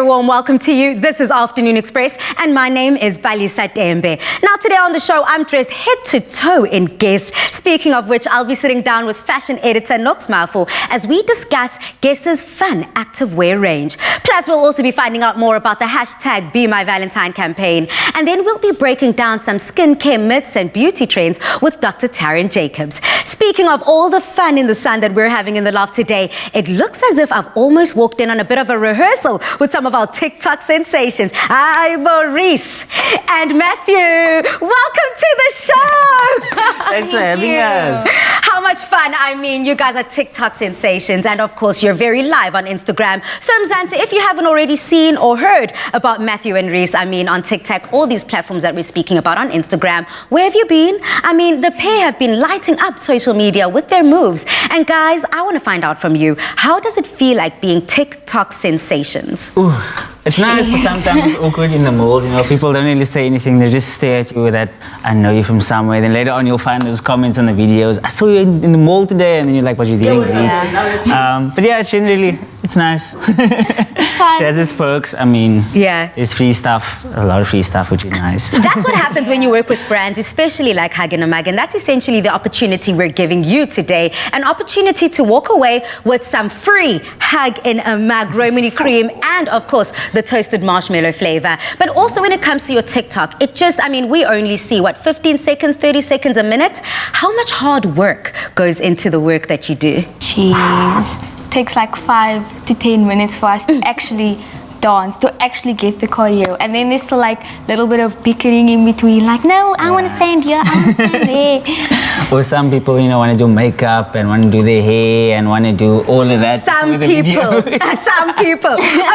warm welcome to you. This is Afternoon Express, and my name is Balisa Tembe. Now, today on the show, I'm dressed head to toe in Guess. Speaking of which, I'll be sitting down with fashion editor Nox Mafo as we discuss Guess's fun activewear range. Plus, we'll also be finding out more about the hashtag Be My Valentine campaign. And then we'll be breaking down some skincare myths and beauty trends with Dr. Taryn Jacobs. Speaking of all the fun in the sun that we're having in the loft today, it looks as if I've almost walked in on a bit of a rehearsal with some of our TikTok sensations. Hi, Maurice and Matthew. Welcome to the show. Thanks for having us. How much fun. I mean, you guys are TikTok sensations, and of course, you're very live on Instagram. So, Mzansi, if you haven't already seen or heard about Matthew and Reese, I mean, on TikTok, all these platforms that we're speaking about on Instagram, where have you been? I mean, the pair have been lighting up social media with their moves. And guys, I want to find out from you, how does it feel like being TikTok sensations? Ooh, it's nice, but sometimes it's awkward in the malls. You know, people don't really say anything. They just stare at you with that, I know you from somewhere. Then later on, you'll find those comments on the videos. I saw you in the mall today, and then you're like, what are you doing? But yeah, generally, it's nice. It has its perks. I mean, yeah, there's free stuff, a lot of free stuff, which is nice. That's what happens when you work with brands, especially like Hug in a Mug, and that's essentially the opportunity we're giving you today, an opportunity to walk away with some free Hug in a Mug Romany cream and, of course, the toasted marshmallow flavor. But also when it comes to your TikTok, it just, I mean, we only see, what, 15 seconds, 30 seconds a minute? How much hard work goes into the work that you do? Jeez. Takes like 5 to 10 minutes for us to actually dance, to actually get the choreo, and then there's still like a little bit of bickering in between, like, no, I want to stand here, I want to stand there. Or some people, you know, want to do makeup and want to do their hair and want to do all of that. Some people.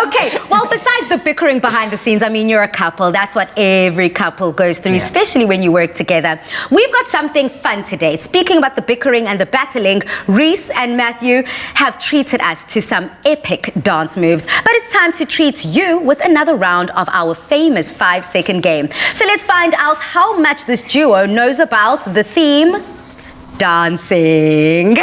Okay, well, besides the bickering behind the scenes, I mean, you're a couple. That's what every couple goes through, especially when you work together. We've got something fun today. Speaking about the bickering and the battling, Reese and Matthew have treated us to some epic dance moves. But it's time to treat you with another round of our famous 5-second game. So let's find out how much this duo knows about the theme dancing.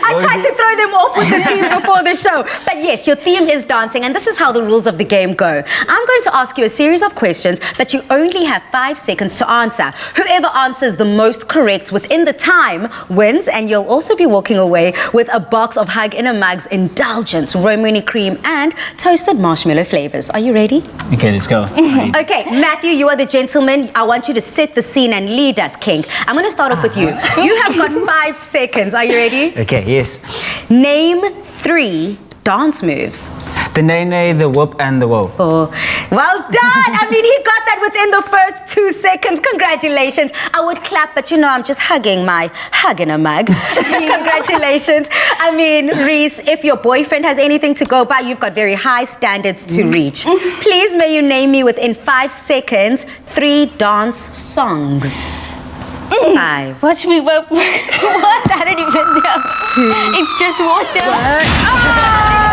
I tried to throw them off with the theme before the show. But yes, your theme is dancing, and this is how the rules of the game go. I'm going to ask you a series of questions, but you only have 5 seconds to answer. Whoever answers the most correct within the time wins, and you'll also be walking away with a box of Hug in a Mug's Indulgence, Romany cream, and toasted marshmallow flavors. Are you ready? Okay, let's go. Okay, Matthew, you are the gentleman. I want you to set the scene and lead us, King. I'm going to start off with you. You have got 5 seconds. Are you ready? Okay, yes. Name 3 dance moves. The nay-nay, the whoop, and the whoa. Oh, well done. I mean, he got that within the first 2 seconds. Congratulations. I would clap, but you know, I'm just hugging my Hug in a Mug. Congratulations. I mean, Reese, if your boyfriend has anything to go by, you've got very high standards to reach. Please, may you name me within 5 seconds 3 dance songs. 5. Watch me work. What? I don't even know. 2. It's just water. Oh!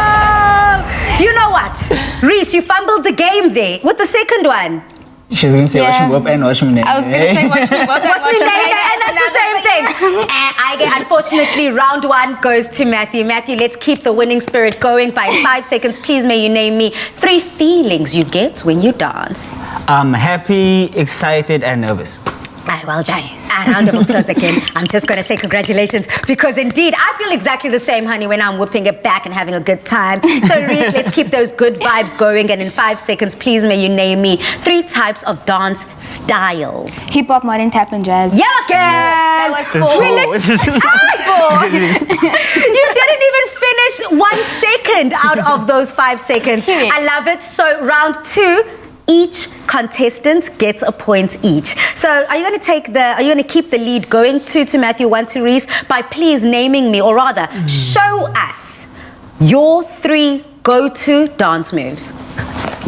You know what? Reese, you fumbled the game there with the second one. She was going to say watch me whoop and watch me nay. I was going to say watch me whoop Watch me nay, and that's the same thing. And unfortunately, round 1 goes to Matthew. Matthew, let's keep the winning spirit going. By 5 seconds, please may you name me 3 feelings you get when you dance. I'm happy, excited, and nervous. Well done. A round of applause again. I'm just going to say congratulations, because indeed, I feel exactly the same, honey, when I'm whipping it back and having a good time. So, Reese, let's keep those good vibes going. And in 5 seconds, please may you name me 3 types of dance styles. Hip hop, modern, tap, and jazz. Yeah, okay. That was 4. You didn't even finish 1 second out of those 5 seconds. I love it. So, round 2. Each contestant gets a point each. So are you going to keep the lead going, 2 to Matthew, 1 to Reese, by please naming me, or rather show us your 3 go-to dance moves.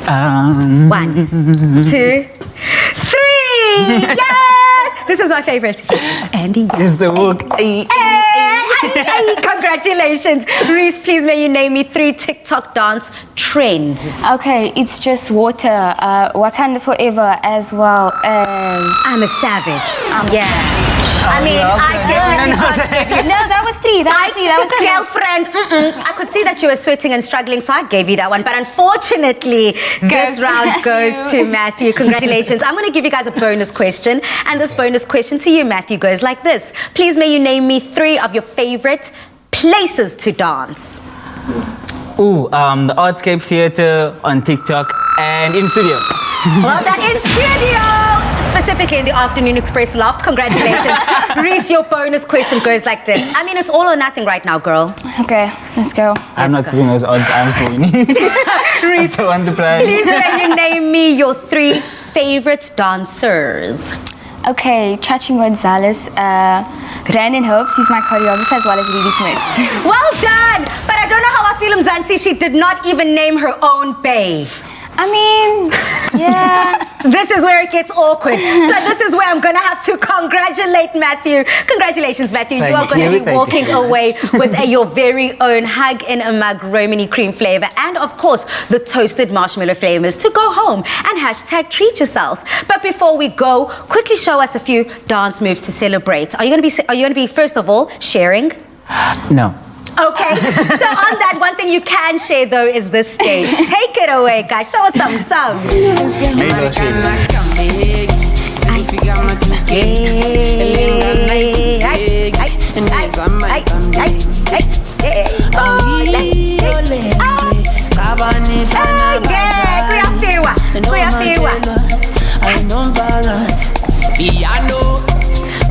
1, 2, 3. Yes! This is my favorite. Andy. It's the hook. Congratulations. Reese, please may you name me 3 TikTok dance trends. Okay, it's just water, Wakanda Forever, as well as... I'm a savage. I mean, I definitely can't give you. No, that was three. That was three. Girlfriend, I could see that you were sweating and struggling, so I gave you that one. But unfortunately, this round goes to Matthew. Congratulations. I'm going to give you guys a bonus question. And this bonus question to you, Matthew, goes like this. Please may you name me 3 of your favorite places to dance. Ooh, the Artscape Theatre on TikTok and in studio. Well done, in studio! Specifically in the Afternoon Express loft. Congratulations. Reese, your bonus question goes like this. I mean, it's all or nothing right now, girl. Okay, let's go. I'm not putting those odds. I'm still winning. Reese, I won the prize. please may you name me your 3 favorite dancers. Okay, Chaching Gonzalez, Brandon Hopes, he's my choreographer, as well as Rudy Smith. Well done! But I don't know how I feel, Mzansi. She did not even name her own bae. I mean, yeah. This is where it gets awkward. So this is where I'm going to have to congratulate Matthew. Congratulations, Matthew. You are going to be walking away with your very own Hug in a Mug Romany cream flavor and, of course, the toasted marshmallow flavors to go home and hashtag treat yourself. But before we go, quickly show us a few dance moves to celebrate. Are you going to be first of all, sharing? No. Okay, so on that, one thing you can share though is this stage. Take it away, guys. Show us some.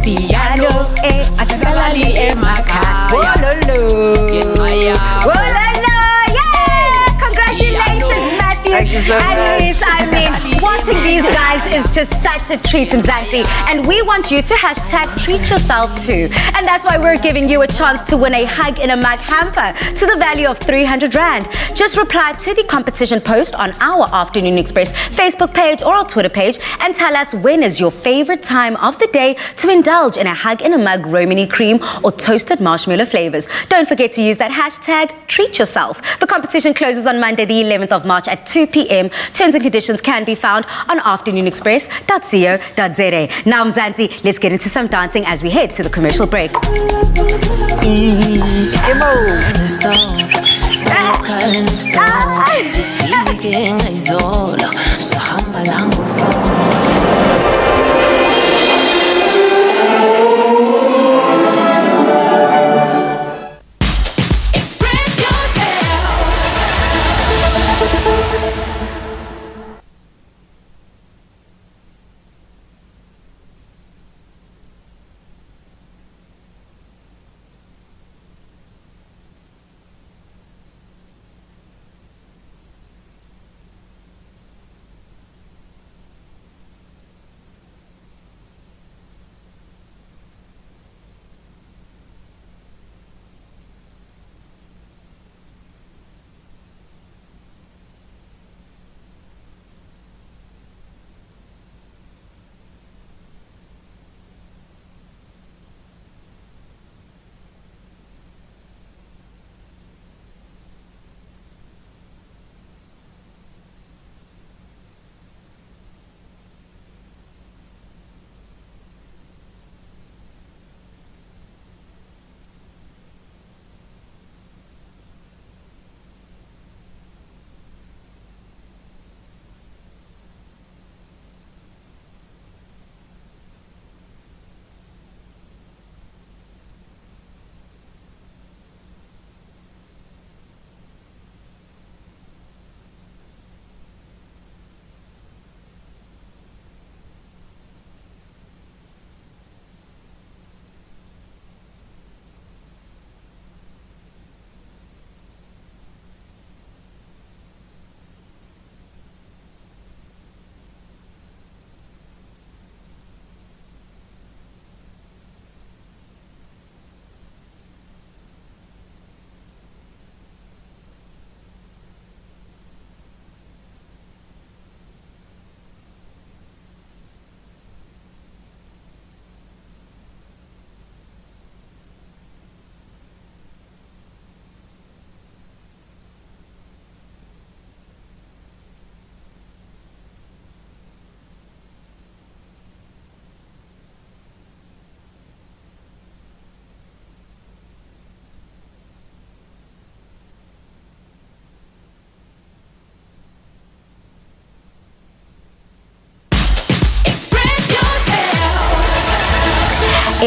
Piano, asisalali emakaya. Yeah! Congratulations, Matthew. Thank you so much. And Reese, I mean, watching these guys is just such a treat, Mzansi. And we want you to hashtag treat yourself too. And that's why we're giving you a chance to win a Hug in a Mug hamper to the value of 300 Rand. Just reply to the competition post on our Afternoon Express Facebook page or our Twitter page and tell us when is your favorite time of the day to indulge in a Hug in a Mug Romany cream or toasted marshmallow flavors. Don't forget to use that hashtag treat yourself. The competition closes on Monday, the 11th of March at 2 p.m. Terms and conditions can be found on afternoonexpress.co.za. Now, Mzansi, let's get into some dancing as we head to the commercial break.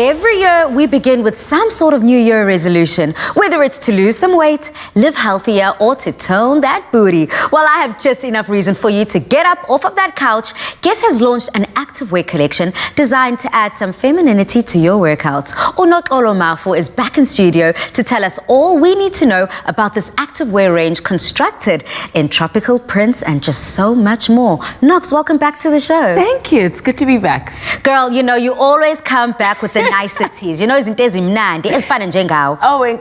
Every year we begin with some sort of New Year resolution, whether it's to lose some weight, live healthier, or to tone that booty. Well, I have just enough reason for you to get up off of that couch. Guess has launched an activewear collection designed to add some femininity to your workouts. Unoxolo Mafo is back in studio to tell us all we need to know about this activewear range constructed in tropical prints and just so much more. Nox, welcome back to the show. Thank you. It's good to be back. Girl, you know, you always come back with the niceties. You know, it's fun and jingle. Oh, and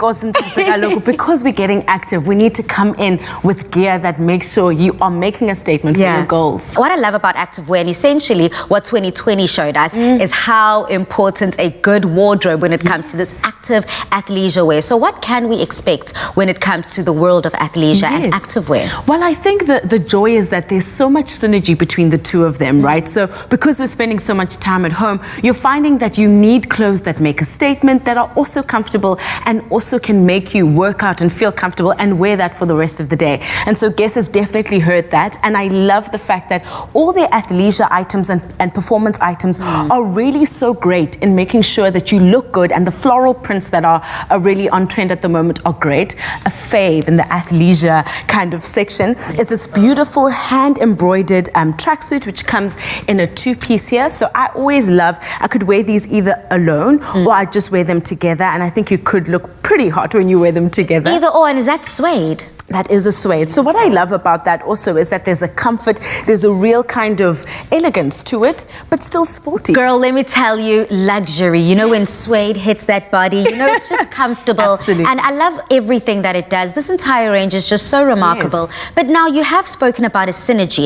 because we're getting active, we need to come in with gear that makes sure you are making a statement for your goals. What I love about activewear, and essentially what 2020 showed us, is how important a good wardrobe when it comes to this active athleisure wear. So what can we expect when it comes to the world of athleisure and activewear? Well, I think the joy is that there's so much synergy between the two of them, right? So because we're spending so much time at home, you're finding that you need clothes that make a statement, that are also comfortable and also can make you work out and feel comfortable and wear that for the rest of the day. And so Guess has definitely heard that, and I love the fact that all their athleisure items and performance items are really so great in making sure that you look good, and the floral prints that are really on trend at the moment are great. A fave in the athleisure kind of section is this beautiful hand embroidered tracksuit, which comes in a two-piece here. So I always love, I could wear these either alone or I just wear them together, and I think you could look pretty hot when you wear them together. Either or, and is that suede? That is a suede. So what I love about that also is that there's a comfort, there's a real kind of elegance to it, but still sporty. Girl, let me tell you, luxury. You know, when suede hits that body, you know, it's just comfortable. Absolutely. And I love everything that it does. This entire range is just so remarkable. But now you have spoken about a synergy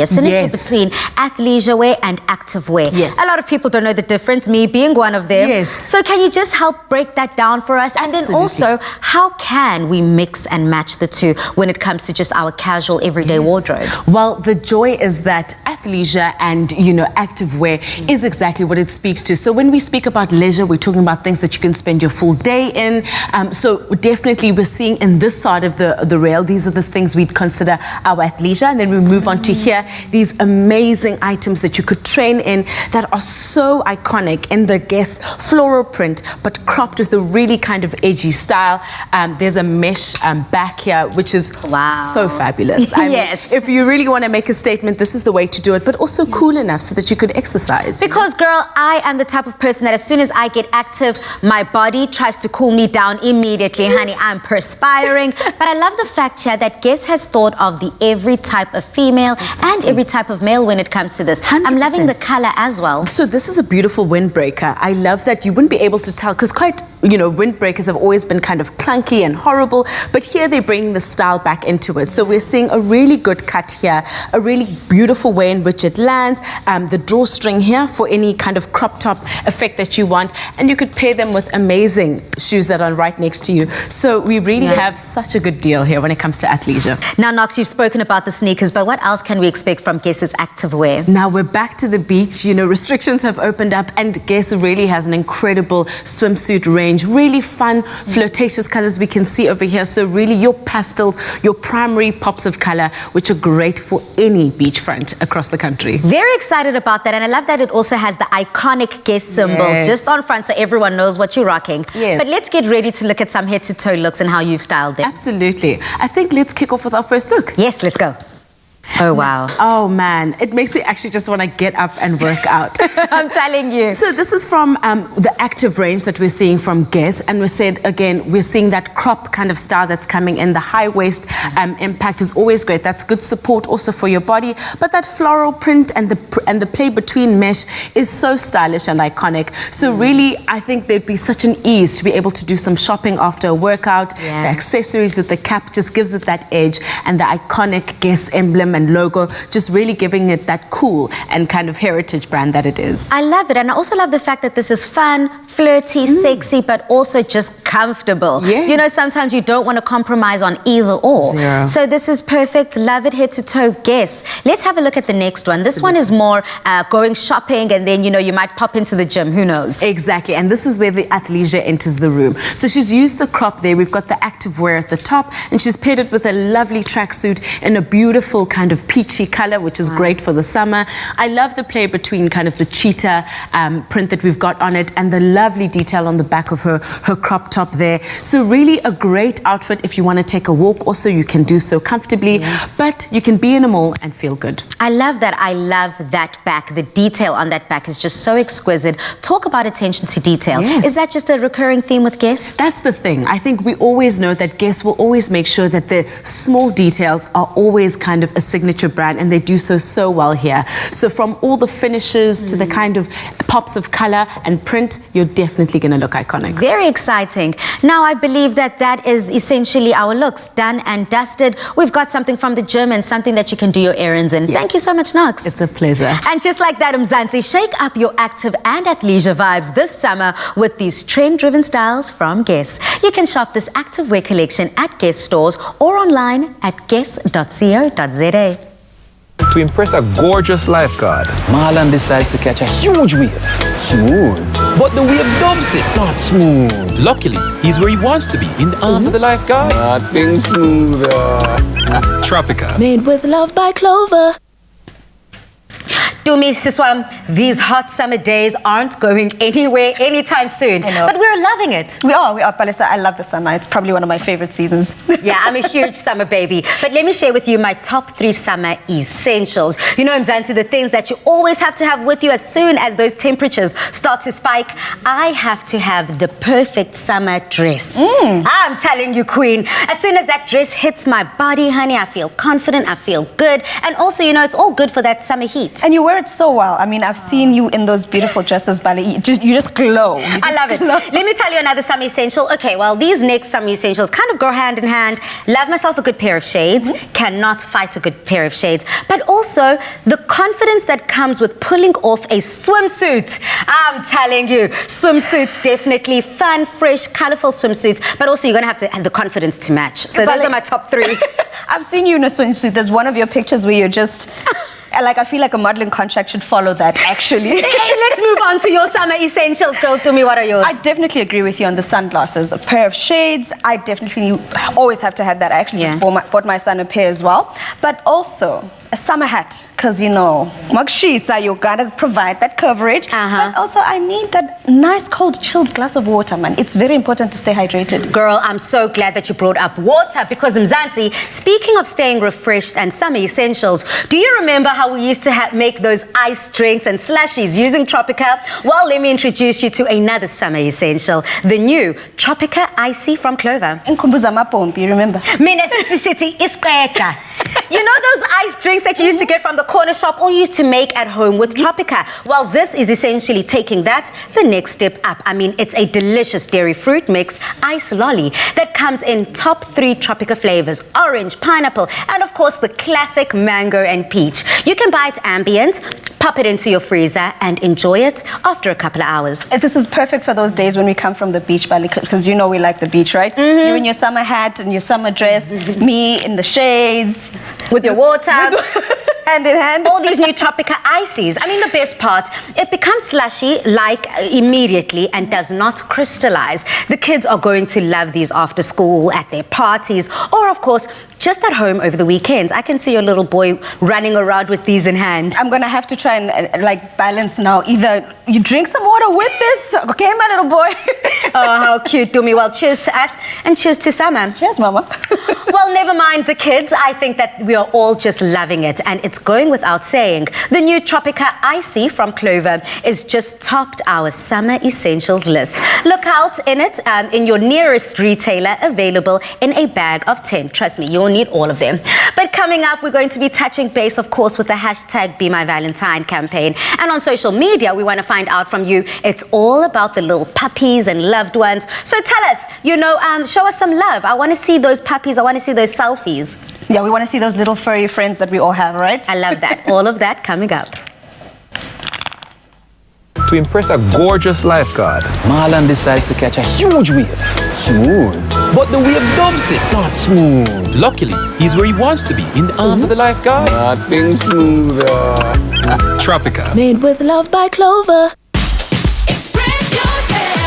between athleisure wear and activewear. A lot of people don't know the difference, me being one of them. So can you just help break that down for us? And then also, how can we mix and match the two when it comes to just our casual everyday wardrobe? Well, the joy is that athleisure and, you know, activewear is exactly what it speaks to. So when we speak about leisure, we're talking about things that you can spend your full day in. So definitely we're seeing in this side of the rail, these are the things we'd consider our athleisure. And then we move on to here, these amazing items that you could train in that are so iconic in the Guess floral print, but cropped with a really kind of edgy style. There's a mesh back here, which is so fabulous. I mean, if you really want to make a statement, this is the way to do it, but also cool enough so that you could exercise. Because, girl, I am the type of person that as soon as I get active, my body tries to cool me down immediately. Honey, I'm perspiring. But I love the fact here that Guess has thought of the every type of female and every type of male when it comes to this. 100%. I'm loving the color as well. So this is a beautiful windbreaker. I love that you wouldn't be able to tell, because quite, you know, windbreakers have always been kind of clunky and horrible, but here they're bringing the style back into it. So we're seeing a really good cut here, a really beautiful way in which it lands, the drawstring here for any kind of crop top effect that you want, and you could pair them with amazing shoes that are right next to you. So we really have such a good deal here when it comes to athleisure. Now, Nox, you've spoken about the sneakers, but what else can we expect from Guess's activewear? Now we're back to the beach. You know, restrictions have opened up, and Guess really has an incredible swimsuit range, really fun, flirtatious colors we can see over here. So really your pastels, your primary pops of color, which are great for any beachfront across the country. Very excited about that, and I love that it also has the iconic Guess symbol just on front so everyone knows what you're rocking. But let's get ready to look at some head-to-toe looks and how you've styled them. Absolutely. I think let's kick off with our first look. Yes, let's go. Oh, wow. Oh, man. It makes me actually just want to get up and work out. I'm telling you. So this is from the active range that we're seeing from Guess. And we said, again, we're seeing that crop kind of style that's coming in. The high waist impact is always great. That's good support also for your body. But that floral print and the play between mesh is so stylish and iconic. So really, I think there'd be such an ease to be able to do some shopping after a workout. The accessories with the cap just gives it that edge, and the iconic Guess emblem and logo, just really giving it that cool and kind of heritage brand that it is. I love it, and I also love the fact that this is fun, flirty, sexy, but also just comfortable. Yeah. You know, sometimes you don't want to compromise on either or. Zero. So this is perfect. Love it, head to toe Guess. Let's have a look at the next one. This one is more going shopping, and then, you know, you might pop into the gym. Who knows? Exactly, and this is where the athleisure enters the room. So she's used the crop there. We've got the activewear at the top, and she's paired it with a lovely tracksuit in a beautiful kind of peachy color, which is great for the summer. I love the play between kind of the cheetah print that we've got on it and the lovely detail on the back of her crop top there. So really a great outfit if you want to take a walk. Also, you can do so comfortably, but you can be in a mall and feel good. I love that. I love that back. The detail on that back is just so exquisite. Talk about attention to detail. Yes. Is that just a recurring theme with Guess? That's the thing. I think we always know that Guess will always make sure that the small details are always kind of a signature brand, and they do so well here. So from all the finishes to the kind of pops of color and print, you're definitely going to look iconic. Very exciting. Now, I believe that is essentially our looks done and dusted. We've got something from the gym and something that you can do your errands in. Yes. Thank you so much, Knox. It's a pleasure. And just like that, Mzansi, shake up your active and athleisure vibes this summer with these trend-driven styles from Guess. You can shop this activewear collection at Guess stores or online at guess.co.za. To impress a gorgeous lifeguard, Marlon decides to catch a huge wave. Smooth. but the wave dumps it. Not smooth. Luckily, he's where he wants to be, in the arms of the lifeguard. Nothing smoother. Tropica. Made with love by Clover. To me, Siswam, these hot summer days aren't going anywhere anytime soon. I know. But we're loving it. We are, Palisa. I love the summer. It's probably one of my favorite seasons. Yeah, I'm a huge summer baby. But let me share with you my top 3 summer essentials. You know, Mzansi, the things that you always have to have with you as soon as those temperatures start to spike. I have to have the perfect summer dress. I'm telling you, Queen. As soon as that dress hits my body, honey, I feel confident, I feel good. And also, you know, it's all good for that summer heat. And you wear it so well. I mean, I've seen you in those beautiful dresses, Bali. You just glow. I love it. Let me tell you another summer essential. Okay, well, these next summer essentials kind of go hand in hand. Love myself a good pair of shades. Cannot fight a good pair of shades. But also, the confidence that comes with pulling off a swimsuit. I'm telling you, swimsuits definitely fun, fresh, colorful swimsuits. But also, you're going to have to have the confidence to match. So those are my top 3. I've seen you in a swimsuit. There's one of your pictures where you're just... Like, I feel like a modeling contract should follow that, actually. Hey, let's move on to your summer essentials, girl. To me, what are yours? I definitely agree with you on the sunglasses. A pair of shades, I definitely always have to have that. I actually just bought my son a pair as well. But also, a summer hat, because, you know, Makshisa, you gotta provide that coverage. But also, I need that nice, cold, chilled glass of water, man. It's very important to stay hydrated. Girl, I'm so glad that you brought up water because, Mzansi, speaking of staying refreshed and summer essentials, do you remember how we used to make those ice drinks and slushies using Tropica? Well, let me introduce you to another summer essential, the new Tropica Icy from Clover. In Kumbuza Mapompi, remember? Mina City is Keka. You know those ice drinks that you used to get from the corner shop or used to make at home with Tropica? Well, this is essentially taking that the next step up. I mean, it's a delicious dairy fruit mix ice lolly that comes in top 3 Tropica flavors: orange, pineapple, and of course the classic mango and peach. You can buy it ambient, pop it into your freezer, and enjoy it after a couple of hours. This is perfect for those days when we come from the beach, Bali, because you know we like the beach, right? You in your summer hat and your summer dress, me in the shades. With your water. Hand in hand. All these new Tropica ices. I mean, the best part, it becomes slushy like immediately and does not crystallize. The kids are going to love these after school, at their parties, or of course, just at home over the weekends. I can see your little boy running around with these in hand. I'm gonna have to try and like balance now. Either you drink some water with this, okay, my little boy? Oh, how cute, Dumi. Well, cheers to us and cheers to summer. Cheers, mama. Well, never mind the kids. I think that we are all just loving it, and it's going without saying. The new Tropica Icy from Clover is just topped our summer essentials list. Look out in it in your nearest retailer, available in a bag of 10. Trust me, you'll need all of them. But coming up, we're going to be touching base, of course, with the hashtag Be My Valentine campaign. And on social media, we want to find out from you. It's all about the little puppies and loved ones. So tell us, you know, show us some love. I want to see those puppies. I want to see those selfies. Yeah, we want to see those little furry friends that we all have, right? I love that. All of that coming up. To impress a gorgeous lifeguard, Marlon decides to catch a huge wave. Smooth. But the wave dumps it. Not smooth. Luckily, he's where he wants to be, in the arms of the lifeguard. Nothing smoother. Tropica. Made with love by Clover. Express yourself.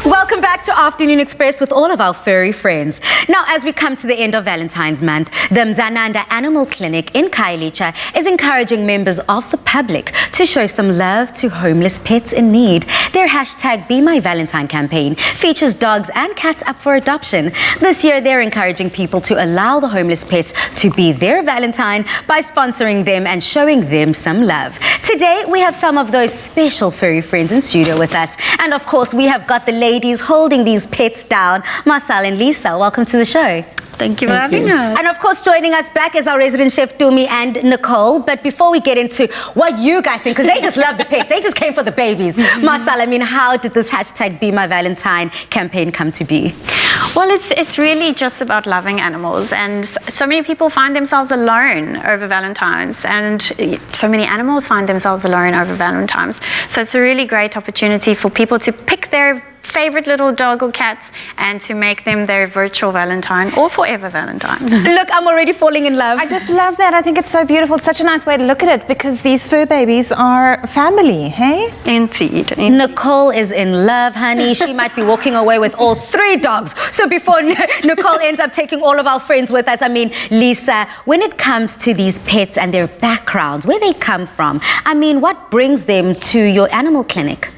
Welcome back to Afternoon Express with all of our furry friends. Now, as we come to the end of Valentine's month, the Mzananda Animal Clinic in Khayelitsha is encouraging members of the public to show some love to homeless pets in need. Their hashtag Be My Valentine campaign features dogs and cats up for adoption. This year, they're encouraging people to allow the homeless pets to be their Valentine by sponsoring them and showing them some love. Today, we have some of those special furry friends in studio with us. And of course, we have got the ladies holding these pets down, Marcel and Lisa. Welcome to the show. Thank you for having us. And of course, joining us back is our resident chef, Dumi and Nicole. But before we get into what you guys think, because they just love the pets, they just came for the babies. Marcel, I mean, how did this hashtag Be My Valentine campaign come to be? Well, it's really just about loving animals, and so many people find themselves alone over Valentine's, and so many animals find themselves alone over Valentine's. So it's a really great opportunity for people to pick their favorite little dog or cat and to make them their virtual Valentine or forever Valentine. Look, I'm already falling in love. I just love that. I think it's so beautiful. It's such a nice way to look at it because these fur babies are family, hey? Indeed. Nicole is in love, honey. She might be walking away with all 3 dogs. So before Nicole ends up taking all of our friends with us, I mean, Lisa, when it comes to these pets and their backgrounds, where they come from, I mean, what brings them to your animal clinic?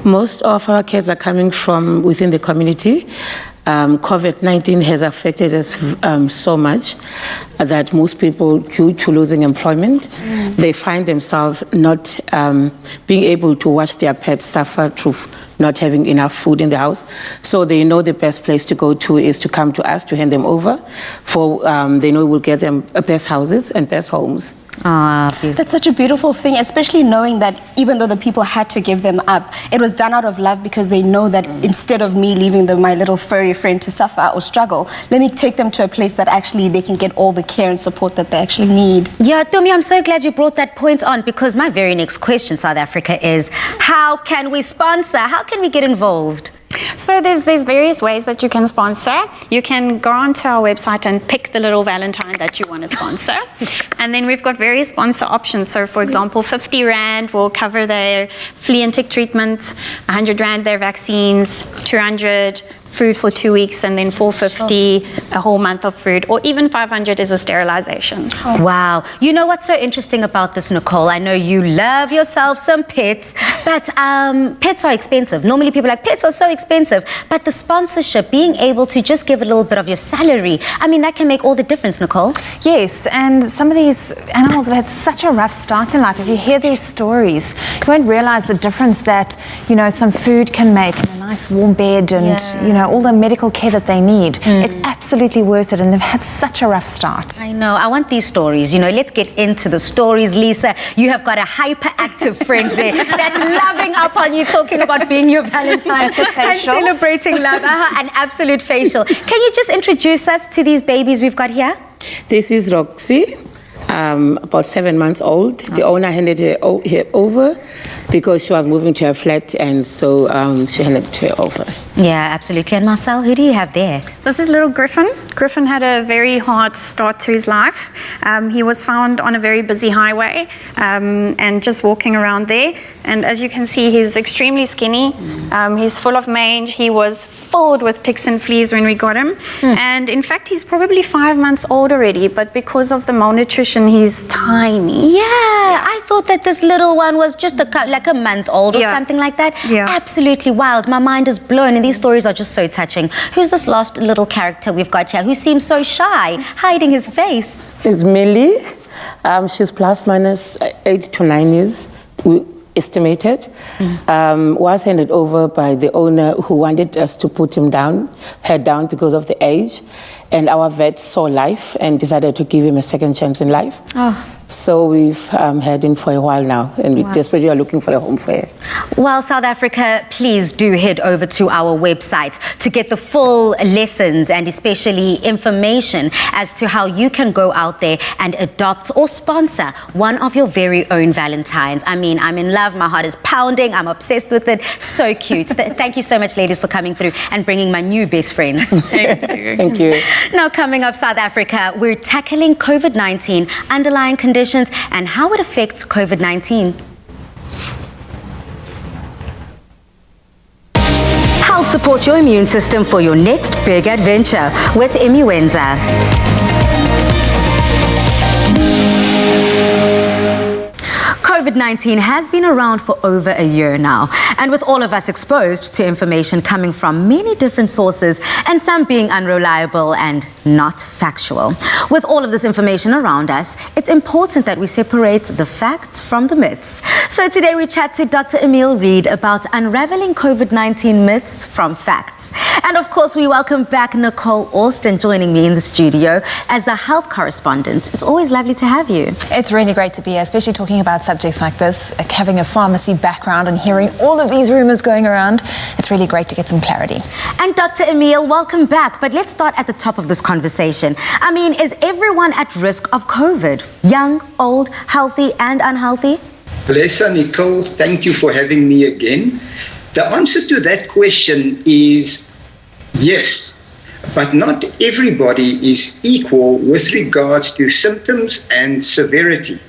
Most of our kids are coming from within the community. COVID-19 has affected us so much that most people, due to losing employment, they find themselves not being able to watch their pets suffer through not having enough food in the house. So they know the best place to go to is to come to us to hand them over, for they know we'll get them best houses and best homes. That's such a beautiful thing, especially knowing that even though the people had to give them up, it was done out of love, because they know that instead of me leaving my little furry friend to suffer or struggle, let me take them to a place that actually they can get all the care and support that they actually need. Yeah, Tommy, I'm so glad you brought that point on, because my very next question, South Africa, is how can we sponsor? How can we get involved? So there's various ways that you can sponsor. You can go onto our website and pick the little Valentine that you want to sponsor. And then we've got various sponsor options. So for example, 50 Rand will cover their flea and tick treatment, 100 Rand their vaccines, 200 food for 2 weeks, and then 450 a whole month of food, or even 500 is a sterilization. Wow. You know what's so interesting about this, Nicole? I know you love yourself some pets, but pets are expensive. Normally people are like, pets are so expensive, but the sponsorship, being able to just give a little bit of your salary, I mean, that can make all the difference, Nicole. Yes, and some of these animals have had such a rough start in life. If you hear their stories, you won't realize the difference that, you know, some food can make, and a nice warm bed, and, you know, all the medical care that they need. It's absolutely worth it, and they've had such a rough start. I know. I want these stories. You know, let's get into the stories. Lisa, you have got a hyperactive friend there that's loving up on you, talking about being your Valentine and celebrating love. An absolute facial. Can you just introduce us to these babies we've got here? This is Roxy, about 7 months old. The owner handed her over because she was moving to her flat, and so she handed her over. Yeah, absolutely. And Marcel, who do you have there? This is little Griffin. Griffin had a very hard start to his life. He was found on a very busy highway and just walking around there. And as you can see, he's extremely skinny. He's full of mange. He was filled with ticks and fleas when we got him. And in fact, he's probably 5 months old already, but because of the malnutrition, he's tiny. Yeah, I thought that this little one was just like a month old or something like that. Yeah. Absolutely wild. My mind is blown, and these stories are just so touching. Who's this last little character we've got here who seems so shy, hiding his face? It's Millie. She's plus minus 8 to 9 years, we estimated. Was handed over by the owner, who wanted us to put him down, head down, because of the age. And our vet saw life and decided to give him a second chance in life. So we've had him for a while now, and we desperately are looking for a home for her. Well, South Africa, please do head over to our website to get the full lessons and especially information as to how you can go out there and adopt or sponsor one of your very own Valentines. I mean, I'm in love. My heart is pounding. I'm obsessed with it. So cute. Thank you so much, ladies, for coming through and bringing my new best friends. Thank you. Now, coming up, South Africa, we're tackling COVID-19, underlying conditions, and how it affects COVID-19. Help support your immune system for your next big adventure with Immuenza. COVID-19 has been around for over a year now, and with all of us exposed to information coming from many different sources and some being unreliable and not factual. With all of this information around us, it's important that we separate the facts from the myths. So today we chat to Dr. Emile Reed about unraveling COVID-19 myths from facts. And of course, we welcome back Nicole Austin joining me in the studio as the health correspondent. It's always lovely to have you. It's really great to be here, especially talking about subjects like this, having a pharmacy background and hearing all of these rumors going around. It's really great to get some clarity. And Dr. Emile, welcome back. But let's start at the top of this conversation. I mean, is everyone at risk of COVID? Young, old, healthy and unhealthy? Blessa, Nicole, thank you for having me again. The answer to that question is yes, but not everybody is equal with regards to symptoms and severity.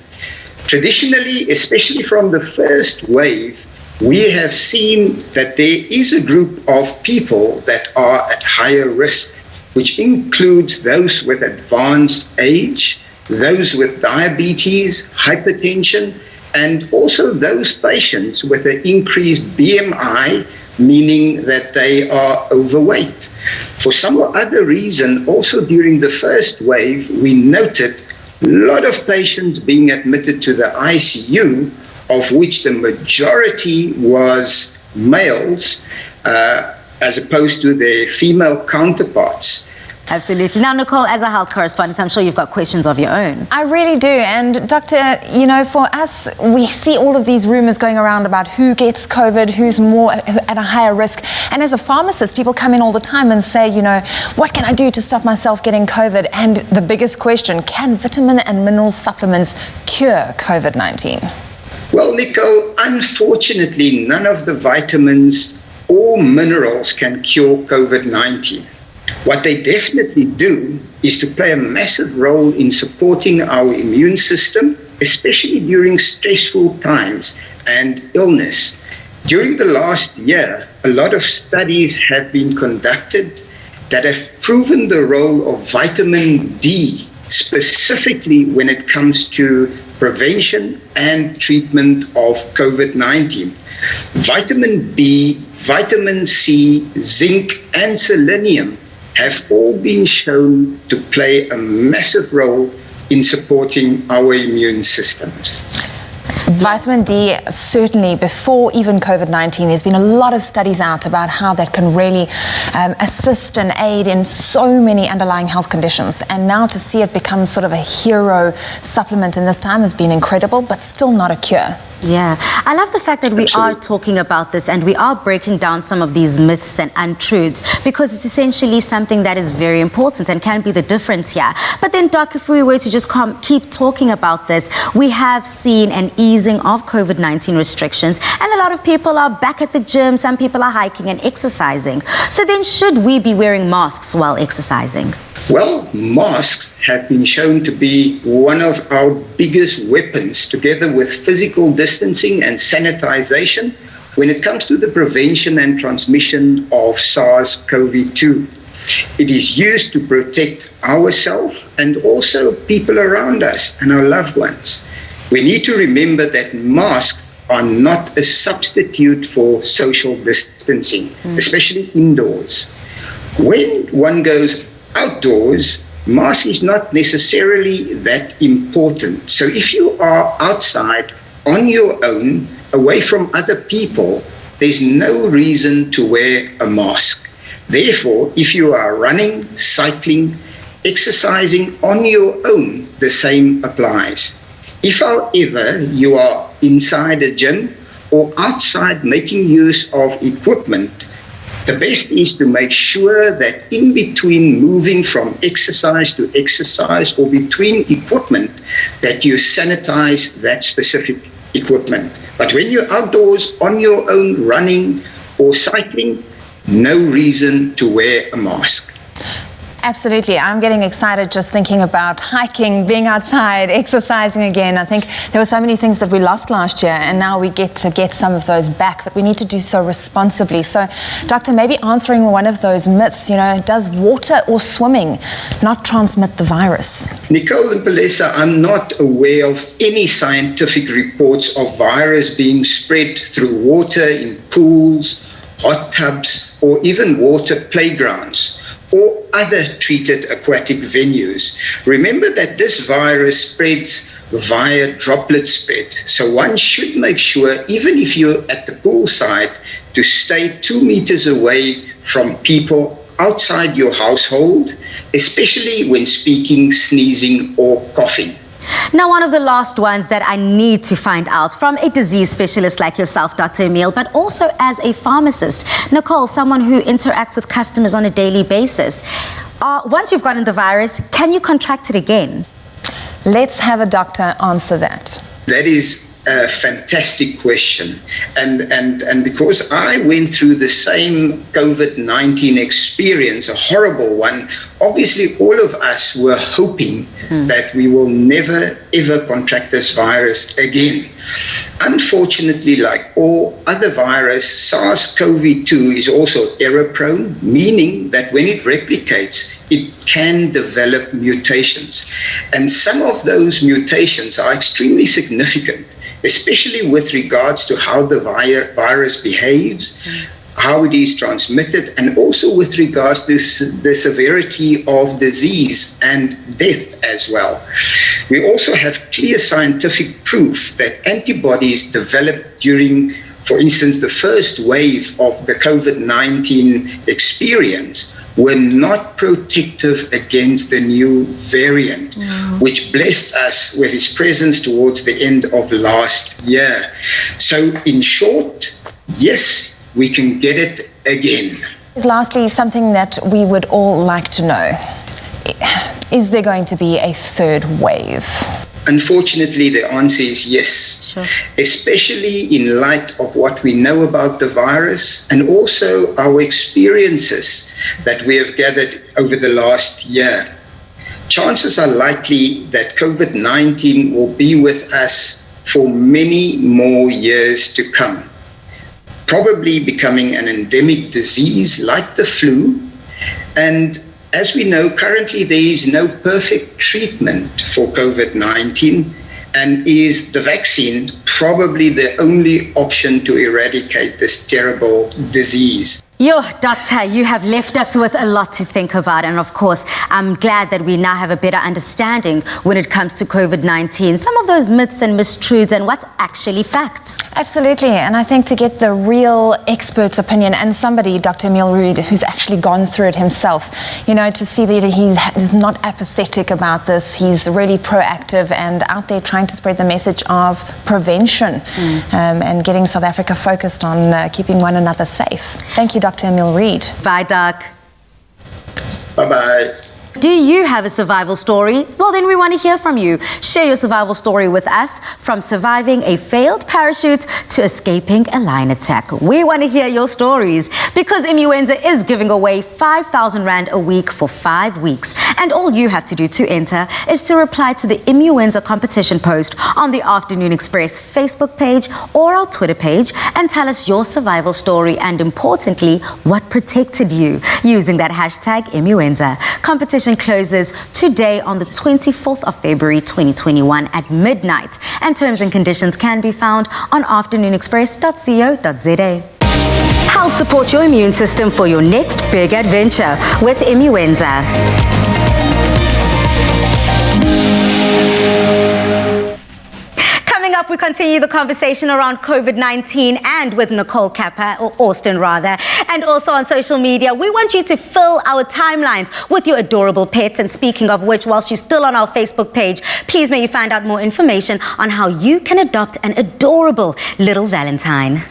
Traditionally, especially from the first wave, we have seen that there is a group of people that are at higher risk, which includes those with advanced age, those with diabetes, hypertension, and also those patients with an increased BMI meaning that they are overweight. For some other reason, also during the first wave, we noted a lot of patients being admitted to the ICU, of which the majority was males, as opposed to their female counterparts. Absolutely. Now, Nicole, as a health correspondent, I'm sure you've got questions of your own. I really do. And Doctor, you know, for us, we see all of these rumors going around about who gets COVID, who's more at a higher risk. And as a pharmacist, people come in all the time and say, you know, what can I do to stop myself getting COVID? And the biggest question, can vitamin and mineral supplements cure COVID-19? Well, Nicole, unfortunately, none of the vitamins or minerals can cure COVID-19. What they definitely do is to play a massive role in supporting our immune system, especially during stressful times and illness. During the last year, a lot of studies have been conducted that have proven the role of vitamin D, specifically when it comes to prevention and treatment of COVID-19. Vitamin B, vitamin C, zinc, and selenium have all been shown to play a massive role in supporting our immune systems. Vitamin D, certainly before even COVID-19, there's been a lot of studies out about how that can really assist and aid in so many underlying health conditions. And now to see it become sort of a hero supplement in this time has been incredible, but still not a cure. Yeah, I love the fact that we are talking about this and we are breaking down some of these myths and untruths, because it's essentially something that is very important and can be the difference here. But then, Doc, if we were to just keep talking about this, we have seen an easing of COVID-19 restrictions and a lot of people are back at the gym, some people are hiking and exercising. So then should we be wearing masks while exercising? Well, masks have been shown to be one of our biggest weapons, together with physical distancing and sanitization, when it comes to the prevention and transmission of SARS-CoV-2. It is used to protect ourselves and also people around us and our loved ones. We need to remember that masks are not a substitute for social distancing, especially indoors. When one goes outdoors, mask is not necessarily that important. So if you are outside on your own, away from other people, there's no reason to wear a mask. Therefore, if you are running, cycling, exercising on your own, the same applies. If, however, you are inside a gym or outside making use of equipment, the best is to make sure that in between moving from exercise to exercise or between equipment, that you sanitize that specific equipment. But when you're outdoors on your own running or cycling, no reason to wear a mask. Absolutely. I'm getting excited just thinking about hiking, being outside, exercising again. I think there were so many things that we lost last year and now we get to get some of those back, but we need to do so responsibly. So, Doctor, maybe answering one of those myths, you know, does water or swimming not transmit the virus? Nicole and Palesa, I'm not aware of any scientific reports of virus being spread through water in pools, hot tubs, or even water playgrounds, or other treated aquatic venues. Remember that this virus spreads via droplet spread. So one should make sure, even if you're at the poolside, to stay 2 meters away from people outside your household, especially when speaking, sneezing, or coughing. Now, one of the last ones that I need to find out from a disease specialist like yourself, Dr. Emile, but also as a pharmacist, Nicole, someone who interacts with customers on a daily basis. Once you've gotten the virus, can you contract it again? Let's have a doctor answer that. That is a fantastic question. And because I went through the same COVID-19 experience, a horrible one, obviously all of us were hoping that we will never, ever contract this virus again. Unfortunately, like all other viruses, SARS-CoV-2 is also error-prone, meaning that when it replicates, it can develop mutations. And some of those mutations are extremely significant, especially with regards to how the virus behaves, how it is transmitted, and also with regards to the severity of disease and death as well. We also have clear scientific proof that antibodies developed during, for instance, the first wave of the COVID-19 experience were not protective against the new variant, which blessed us with its presence towards the end of last year. So in short, yes, we can get it again. Lastly, something that we would all like to know. Is there going to be a third wave? Unfortunately, the answer is yes, especially in light of what we know about the virus and also our experiences that we have gathered over the last year. Chances are likely that COVID-19 will be with us for many more years to come, probably becoming an endemic disease like the flu. And as we know, currently there is no perfect treatment for COVID-19, and is the vaccine probably the only option to eradicate this terrible disease. Yo, Doctor, you have left us with a lot to think about. And of course, I'm glad that we now have a better understanding when it comes to COVID-19, some of those myths and mistruths and what's actually fact. Absolutely. And I think to get the real expert's opinion and somebody, Dr. Emil Reed, who's actually gone through it himself, you know, to see that he is not apathetic about this. He's really proactive and out there trying to spread the message of prevention and getting South Africa focused on keeping one another safe. Thank you, Dr. Emil Reed. Bye, Doc. Bye-bye. Do you have a survival story? Well, then we want to hear from you. Share your survival story with us, from surviving a failed parachute to escaping a lion attack. We want to hear your stories because Immuenza is giving away 5,000 Rand a week for 5 weeks. And all you have to do to enter is to reply to the Immuenza competition post on the Afternoon Express Facebook page or our Twitter page and tell us your survival story and, importantly, what protected you using that hashtag Immuenza. Competition closes today on the 24th of February 2021 at midnight, and terms and conditions can be found on afternoonexpress.co.za. Help support your immune system for your next big adventure with Immuenza. Coming up, we continue the conversation around COVID-19 and with Nicole Kappa, or Austin rather, and also on social media. We want you to fill our timelines with your adorable pets. And speaking of which, while she's still on our Facebook page, please may you find out more information on how you can adopt an adorable little Valentine.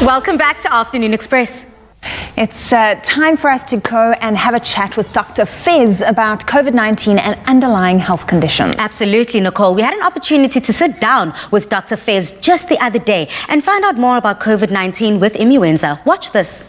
Welcome back to Afternoon Express. It's time for us to go and have a chat with Dr. Fez about COVID-19 and underlying health conditions. Absolutely, Nicole. We had an opportunity to sit down with Dr. Fez just the other day and find out more about COVID-19 with influenza. Watch this.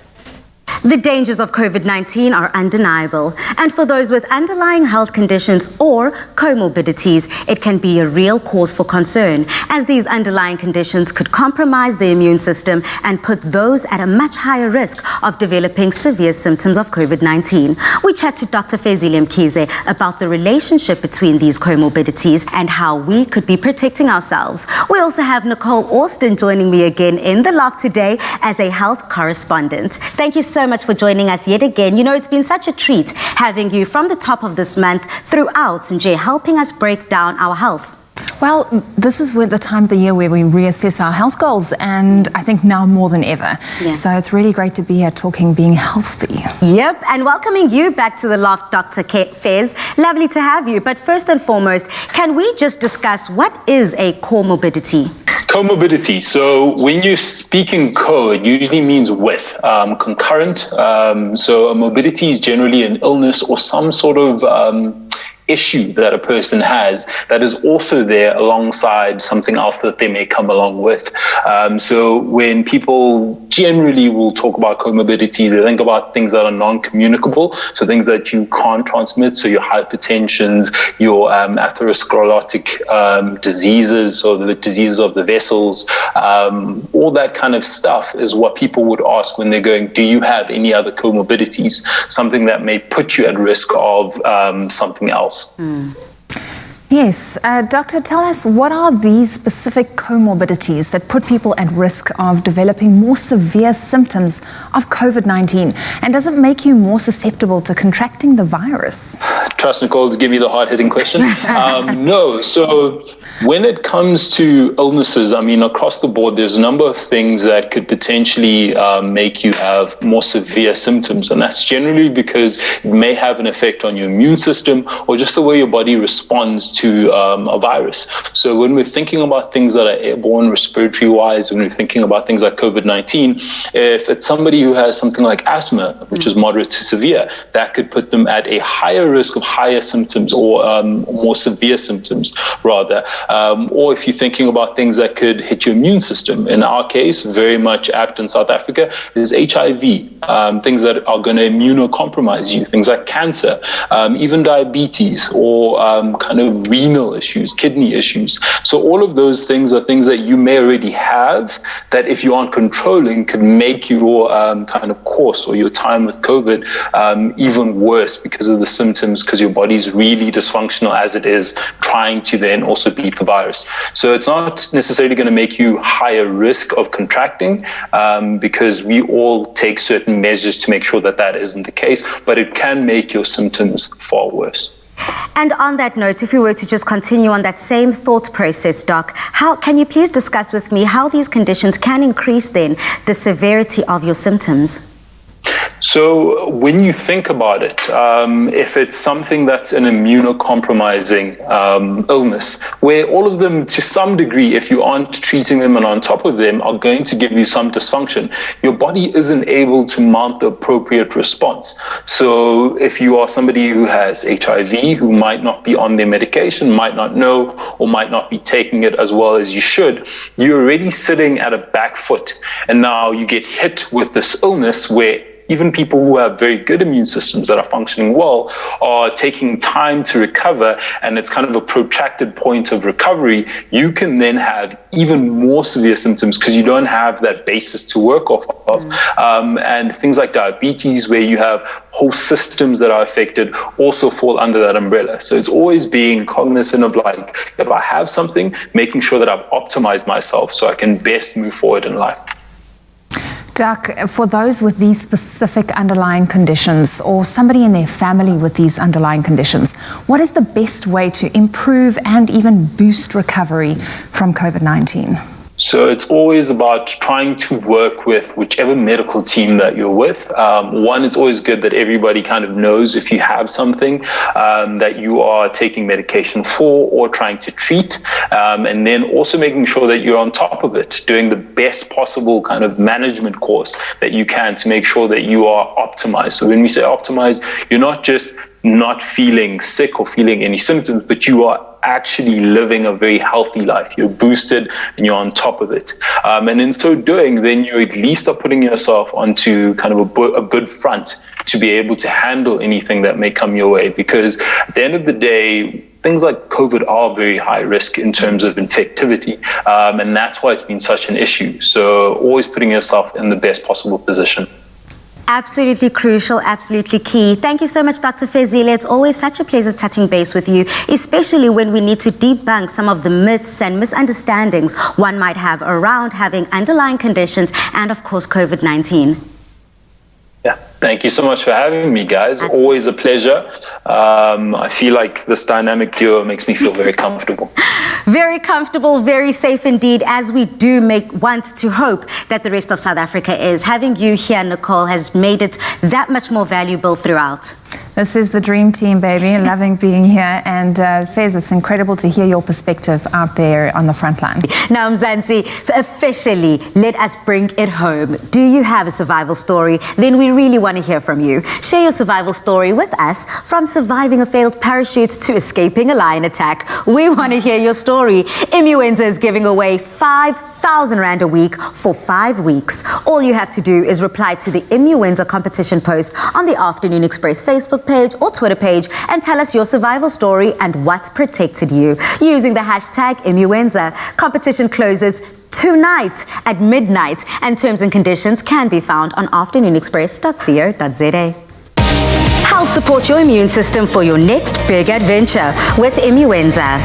The dangers of COVID-19 are undeniable, and for those with underlying health conditions or comorbidities, it can be a real cause for concern, as these underlying conditions could compromise the immune system and put those at a much higher risk of developing severe symptoms of COVID-19. We chat to Dr. Fezile Mkhize about the relationship between these comorbidities and how we could be protecting ourselves. We also have Nicole Austin joining me again in the loft today as a health correspondent. Thank you so much for joining us yet again. You know, it's been such a treat having you from the top of this month throughout, Nje, helping us break down our health. Well, this is the time of the year where we reassess our health goals, and I think now more than ever. Yeah. So it's really great to be here talking being healthy. Yep, and welcoming you back to the loft, Dr. Fez. Lovely to have you. But first and foremost, can we just discuss what is a comorbidity? Comorbidity. So when you speak in co, it usually means with, concurrent. So a morbidity is generally an illness or some sort of issue that a person has that is also there alongside something else that they may come along with. So when people generally will talk about comorbidities, they think about things that are non-communicable, so things that you can't transmit, so your hypertensions, your atherosclerotic diseases, or the diseases of the vessels, all that kind of stuff is what people would ask when they're going, do you have any other comorbidities, something that may put you at risk of something else. Yes, Doctor, tell us, what are these specific comorbidities that put people at risk of developing more severe symptoms of COVID-19? And does it make you more susceptible to contracting the virus? Trust Nicole to give me the hard-hitting question. No. So when it comes to illnesses, I mean, across the board, there's a number of things that could potentially make you have more severe symptoms. And that's generally because it may have an effect on your immune system or just the way your body responds to a virus. So when we're thinking about things that are airborne, respiratory-wise, when we're thinking about things like COVID-19, if it's somebody who has something like asthma, which is moderate to severe, that could put them at a higher risk of higher symptoms or more severe symptoms, rather. Or if you're thinking about things that could hit your immune system, in our case, very much apt in South Africa, is HIV, things that are going to immunocompromise you, things like cancer, even diabetes, or kind of renal issues, kidney issues. So all of those things are things that you may already have that if you aren't controlling could make your kind of course or your time with COVID even worse because of the symptoms, because your body's really dysfunctional as it is, trying to then also beat the virus. So it's not necessarily going to make you higher risk of contracting because we all take certain measures to make sure that that isn't the case, but it can make your symptoms far worse. And on that note, if we were to just continue on that same thought process, Doc, how can you please discuss with me how these conditions can increase then the severity of your symptoms? So when you think about it, if it's something that's an immunocompromising illness, where all of them to some degree, if you aren't treating them and on top of them, are going to give you some dysfunction, your body isn't able to mount the appropriate response. So if you are somebody who has HIV, who might not be on their medication, might not know, or might not be taking it as well as you should, you're already sitting at a back foot. And now you get hit with this illness where even people who have very good immune systems that are functioning well are taking time to recover, and it's kind of a protracted point of recovery. You can then have even more severe symptoms because you don't have that basis to work off of. And things like diabetes, where you have whole systems that are affected, also fall under that umbrella. So it's always being cognizant of, like, if I have something, making sure that I've optimized myself so I can best move forward in life. Doc, for those with these specific underlying conditions or somebody in their family with these underlying conditions, what is the best way to improve and even boost recovery from COVID-19? So it's always about trying to work with whichever medical team that you're with. One, it's always good that everybody kind of knows if you have something that you are taking medication for or trying to treat. And then also making sure that you're on top of it, doing the best possible kind of management course that you can to make sure that you are optimized. So when we say optimized, you're not just not feeling sick or feeling any symptoms, but you are actually living a very healthy life. You're boosted and you're on top of it. And in so doing, then you at least are putting yourself onto kind of a good front to be able to handle anything that may come your way. Because at the end of the day, things like COVID are very high risk in terms of infectivity. And that's why it's been such an issue. So always putting yourself in the best possible position. Absolutely crucial, absolutely key. Thank you so much, Dr. Fezile. It's always such a pleasure touching base with you, especially when we need to debunk some of the myths and misunderstandings one might have around having underlying conditions and, of course, COVID-19. Yeah, thank you so much for having me, guys. Always a pleasure. I feel like this dynamic duo makes me feel very comfortable. Very comfortable, very safe indeed, as we do want to hope that the rest of South Africa is. Having you here, Nicole, has made it that much more valuable throughout. This is the dream team, baby. Loving being here. And Fez, it's incredible to hear your perspective out there on the front line. Now, Mzansi, officially, let us bring it home. Do you have a survival story? Then we really want to hear from you. Share your survival story with us, from surviving a failed parachute to escaping a lion attack. We want to hear your story. Immuenza is giving away 5,000 Rand a week for 5 weeks. All you have to do is reply to the Immuenza competition post on the Afternoon Express Facebook page or Twitter page and tell us your survival story and what protected you using the hashtag Immuenza. Competition closes tonight at midnight, and terms and conditions can be found on afternoonexpress.co.za. Help support your immune system for your next big adventure with Immuenza.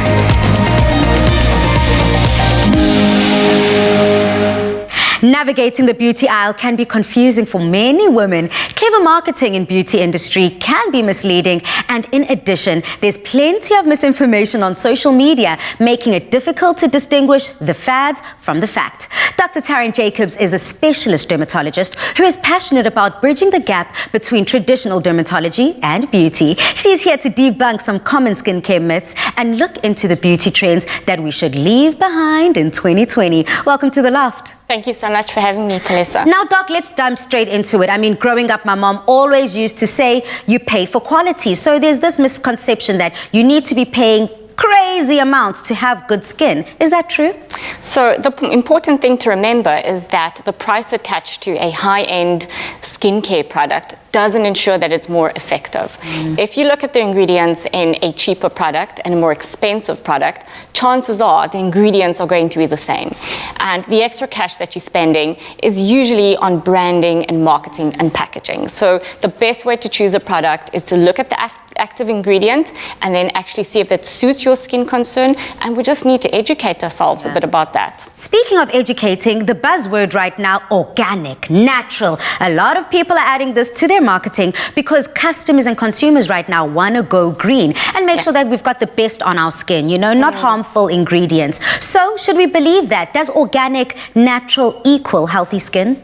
Navigating the beauty aisle can be confusing for many women. Clever marketing in beauty industry can be misleading, and in addition, there's plenty of misinformation on social media, making it difficult to distinguish the fads from the fact. Dr. Taryn Jacobs is a specialist dermatologist who is passionate about bridging the gap between traditional dermatology and beauty. She's here to debunk some common skincare myths and look into the beauty trends that we should leave behind in 2020. Welcome to The Loft. Thank you so much for having me, Kalisa. Now, Doc, let's jump straight into it. I mean, growing up, my mom always used to say, you pay for quality. So there's this misconception that you need to be paying crazy amounts to have good skin. Is that true? So the important thing to remember is that the price attached to a high-end skincare product doesn't ensure that it's more effective. If you look at the ingredients in a cheaper product and a more expensive product, chances are the ingredients are going to be the same. And the extra cash that you're spending is usually on branding and marketing and packaging. So the best way to choose a product is to look at the active ingredient and then actually see if that suits your skin concern, and we just need to educate ourselves a bit about that. Speaking of educating, the buzzword right now, organic, natural. A lot of people are adding this to their marketing because customers and consumers right now want to go green and make sure that we've got the best on our skin, you know, not harmful ingredients. So should we believe that? Does organic, natural equal healthy skin?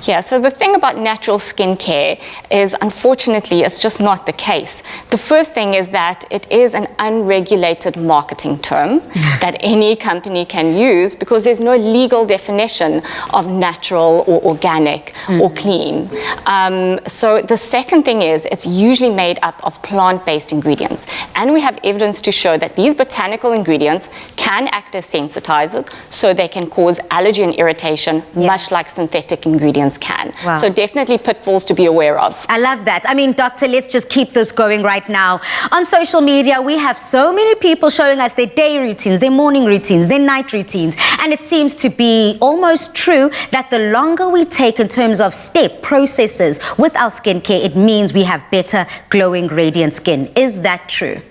Yeah, so the thing about natural skincare is, unfortunately, it's just not the case. The first thing is that it is an unregulated marketing term that any company can use because there's no legal definition of natural or organic or clean. So the second thing is it's usually made up of plant-based ingredients. And we have evidence to show that these botanical ingredients can act as sensitizers, so they can cause allergy and irritation, much like synthetic ingredients can. So definitely pitfalls to be aware of. I love that. I mean, doctor, let's just keep this going right now. On social media, we have so many people showing us their day routines, their morning routines, their night routines. And it seems to be almost true that the longer we take in terms of step processes with our skincare, it means we have better, glowing, radiant skin. Is that true?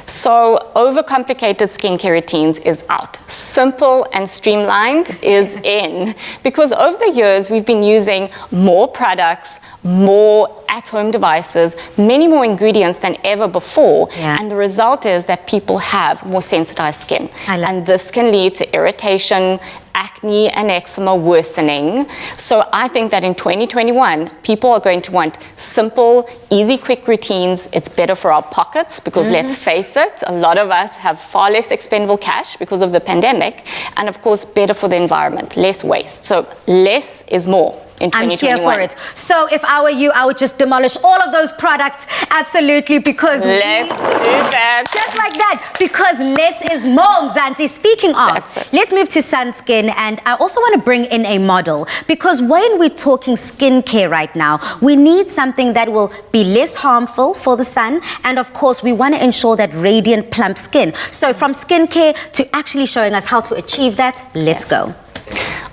So overcomplicated skincare routines is out. Simple and streamlined is in. Because over the years, we've been using more products, more at-home devices, many more ingredients than ever before. And the result is that people have more sensitized skin. And this can lead to irritation, acne and eczema worsening. So I think that in 2021, people are going to want simple, easy, quick routines. It's better for our pockets because let's face it, a lot of us have far less expendable cash because of the pandemic, and of course, better for the environment, less waste. So less is more. In 2021. I'm here for it. So if I were you, I would just demolish all of those products, absolutely, because let's do that. Just like that, because less is more, Mzansi. Speaking of, let's move to sunscreen, and I also want to bring in a model, because when we're talking skincare right now, we need something that will be less harmful for the sun, and of course, we want to ensure that radiant, plump skin. So from skincare to actually showing us how to achieve that, let's go.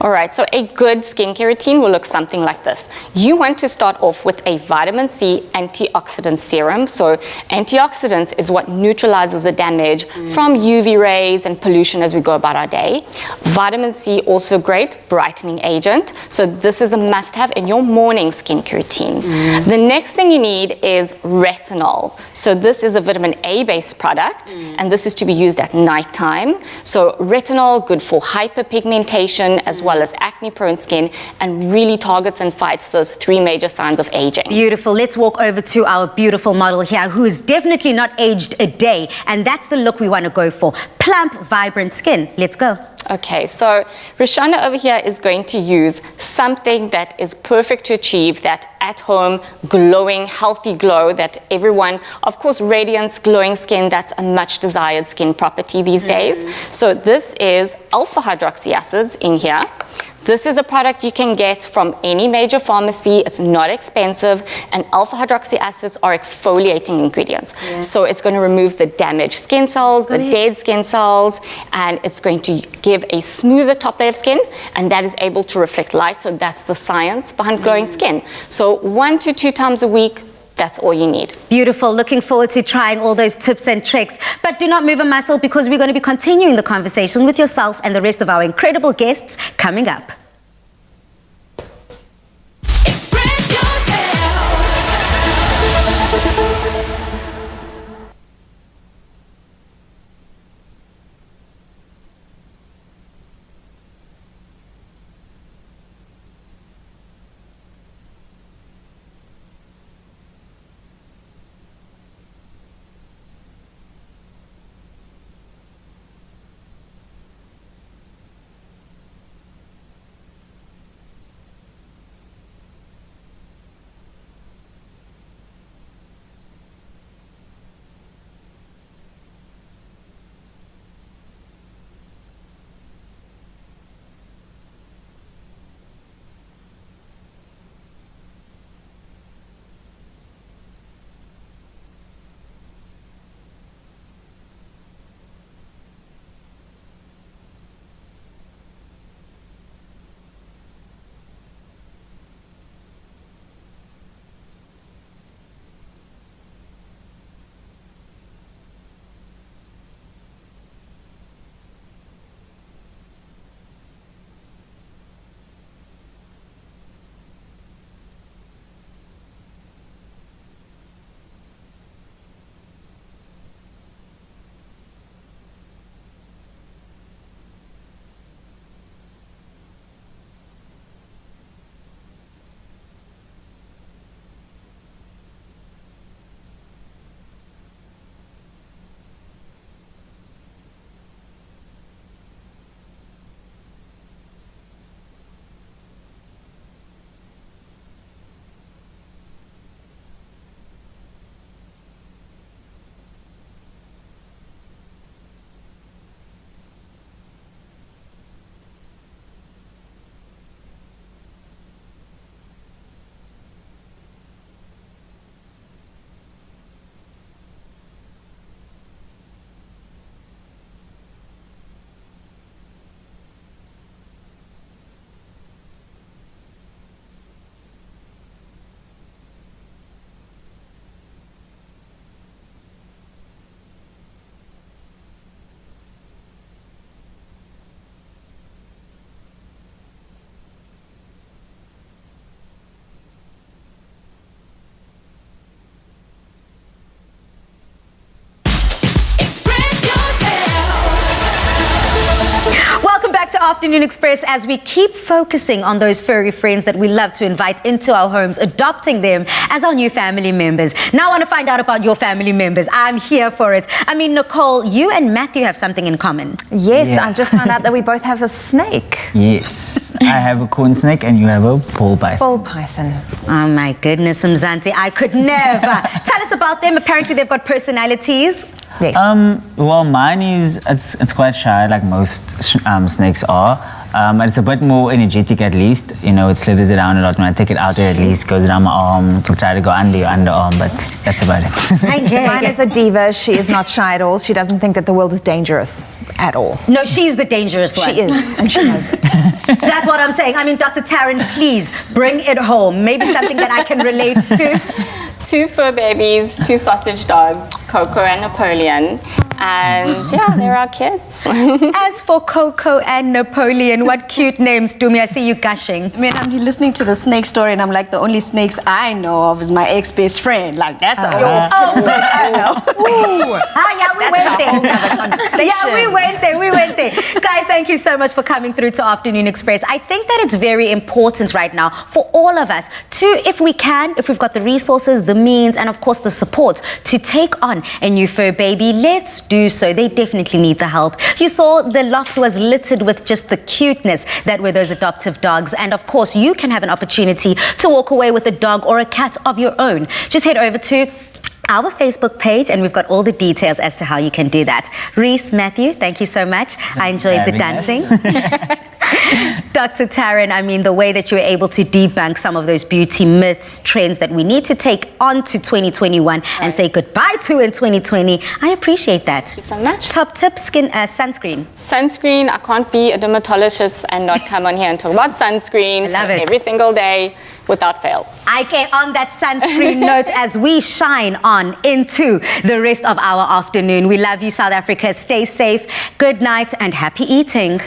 All right, so a good skincare routine will look something like this. You want to start off with a vitamin C antioxidant serum. So antioxidants is what neutralizes the damage from UV rays and pollution as we go about our day. Vitamin C, also great brightening agent. So this is a must-have in your morning skincare routine. The next thing you need is retinol. So this is a vitamin A-based product, and this is to be used at nighttime. So retinol, good for hyperpigmentation, as well as acne-prone skin, and really targets and fights those 3 major signs of aging. Beautiful. Let's walk over to our beautiful model here, who is definitely not aged a day, and that's the look we want to go for. Plump, vibrant skin. Let's go. Okay, so Roshana over here is going to use something that is perfect to achieve that at-home, glowing, healthy glow that everyone, of course, radiance, glowing skin, that's a much desired skin property these days. So this is alpha hydroxy acids in here. This is a product you can get from any major pharmacy. It's not expensive, and alpha hydroxy acids are exfoliating ingredients. So it's going to remove the damaged skin cells, the dead skin cells, and it's going to give a smoother top layer of skin, and that is able to reflect light. So that's the science behind glowing skin. So 1 to 2 times a week, that's all you need. Beautiful. Looking forward to trying all those tips and tricks. But do not move a muscle, because we're going to be continuing the conversation with yourself and the rest of our incredible guests coming up. Express yourself. Afternoon Express as we keep focusing on those furry friends that we love to invite into our homes, adopting them as our new family members. Now I want to find out about your family members. I'm here for it. I mean, Nicole, you and Matthew have something in common. Yes, Yeah. I just found out that we both have a snake. Yes. I have a corn snake and you have a ball python. Ball python. Oh my goodness, Mzansi, I could never. Tell us about them. Apparently they've got personalities. Yes. Well, mine is, it's quite shy, like most snakes are. But it's a bit more energetic at least. You know, it slithers around a lot. When I take it out, it at least goes around my arm to try to go under your underarm, but that's about it. Mine is a diva. She is not shy at all. She doesn't think that the world is dangerous at all. No, she's the dangerous one. She is, and she knows it. That's what I'm saying. I mean, Dr. Taryn, please bring it home. Maybe something that I can relate to. 2 fur babies, 2 sausage dogs, Coco and Napoleon. And yeah, they're our kids. As for Coco and Napoleon, what cute names, Dumi. I see you gushing. I mean, I'm listening to the snake story and I'm like, the only snakes I know of is my ex-best friend. Like, that's the only snake I know. Yeah, we went there. Yeah, we went there. Guys, thank you so much for coming through to Afternoon Express. I think that it's very important right now for all of us to, if we can, if we've got the resources, the means, and of course the support to take on a new fur baby, let's do so. They definitely need the help. You saw the loft was littered with just the cuteness that were those adoptive dogs, and of course you can have an opportunity to walk away with a dog or a cat of your own. Just head over to our Facebook page and we've got all the details as to how you can do that. Reese, Matthew, thank you so much. I enjoyed the dancing. Dr. Taryn, I mean, the way that you were able to debunk some of those beauty myths, trends that we need to take on to 2021 and say goodbye to in 2020. I appreciate that. Thank you so much. Top tip, sunscreen. Sunscreen, I can't be a dermatologist and not come on here and talk about sunscreen. Love it. Every single day, without fail. Okay, on that sunscreen note, as we shine on into the rest of our afternoon, we love you, South Africa. Stay safe, good night, and happy eating.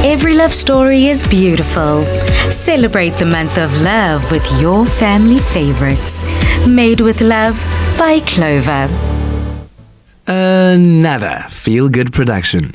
Every love story is beautiful. Celebrate the month of love with your family favorites. Made with Love by Clover. Another feel-good production.